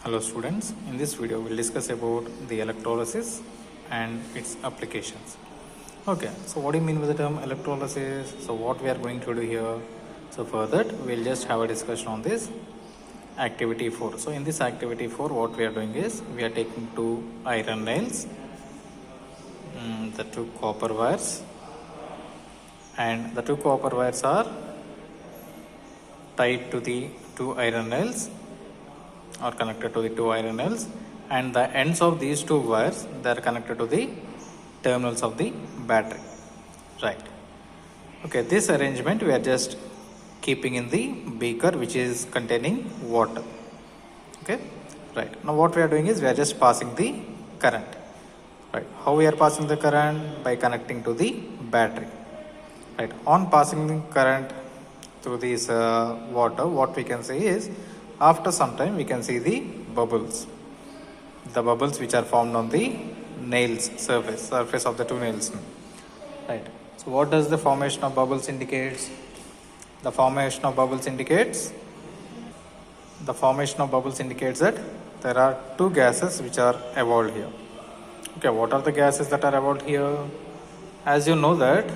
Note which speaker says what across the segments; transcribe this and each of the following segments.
Speaker 1: Hello students, in this video we'll discuss about the electrolysis and its applications. Okay, so what do you mean with the term electrolysis? So what we are going to do here? So for that we'll just have a discussion on this activity 4. So in this activity 4 what we are doing is we are taking two iron nails, the two copper wires, and the two copper wires are tied to the two iron nails or connected to the two iron nails, and the ends of these two wires they are connected to the terminals of the battery, right? Okay, this arrangement we are just keeping in the beaker which is containing water. Okay, right. Now what we are doing is we are just passing the current, right? How we are passing the current? By connecting to the battery, right? On passing the current through this water, what we can say is after some time we can see the bubbles which are formed on the nails surface of the two nails, right? So what does the formation of bubbles indicates? The formation of bubbles indicates that there are two gases which are evolved here. Okay, what are the gases that are evolved here? As you know that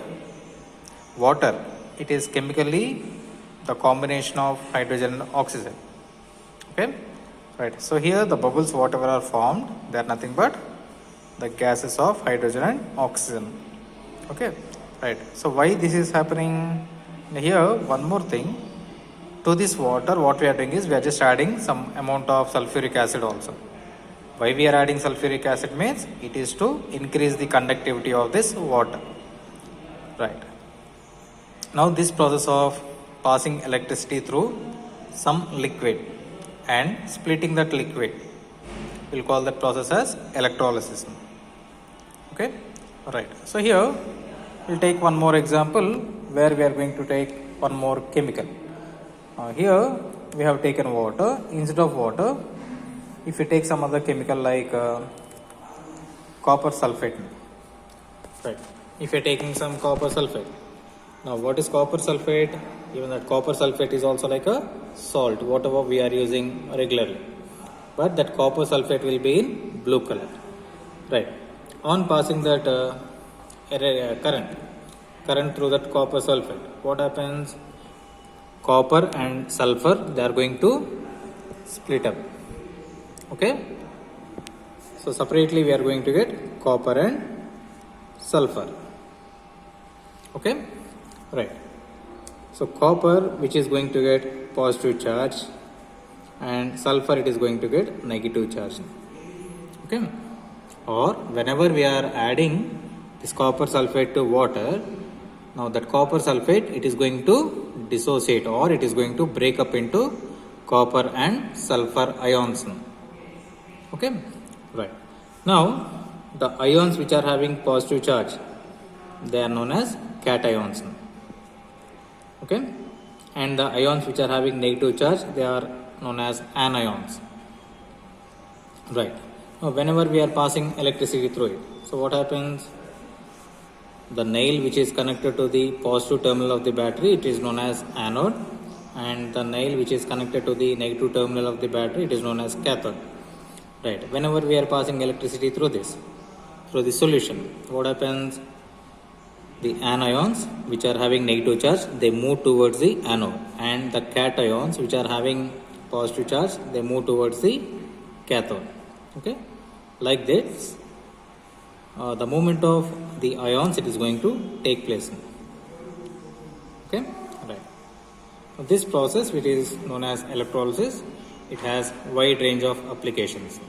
Speaker 1: water, it is chemically the combination of hydrogen and oxygen. Okay, right. So here the bubbles whatever are formed, they are nothing but the gases of hydrogen and oxygen. Okay, right. So why this is happening? Here one more thing, to this water what we are doing is we are just adding some amount of sulfuric acid also. Why we are adding sulfuric acid means it is to increase the conductivity of this water, right? Now this process of passing electricity through some liquid and splitting that liquid, we'll call that process as electrolysis. Okay, right. So here we'll take one more example where we are going to take one more chemical. Here we have taken water. Instead of water, if you take some other chemical like copper sulfate, right? If you are taking some copper sulfate, now what is copper sulfate? Even that copper sulfate is also like a salt, whatever we are using regularly, but that copper sulfate will be in blue color, right? On passing that current through that copper sulfate, what happens? Copper and sulfur, they are going to split up. Okay, so separately we are going to get copper and sulfur. Okay, right. So copper, which is going to get positive charge, and sulfur, it is going to get negative charge. Okay, or whenever we are adding this copper sulfate to water, now that copper sulfate, it is going to dissociate, or it is going to break up into copper and sulfur ions. Okay, right. Now the ions which are having positive charge, they are known as cations. Okay, and the ions which are having negative charge, they are known as anions, right? Now whenever we are passing electricity through it, so what happens? The nail which is connected to the positive terminal of the battery, it is known as anode, and the nail which is connected to the negative terminal of the battery, it is known as cathode, right? Whenever we are passing electricity through this solution, what happens? The anions which are having negative charge, they move towards the anode, and the cations which are having positive charge, they move towards the cathode. Okay, like this, the movement of the ions, it is going to take place. Okay, right. This process, which is known as electrolysis, it has wide range of applications.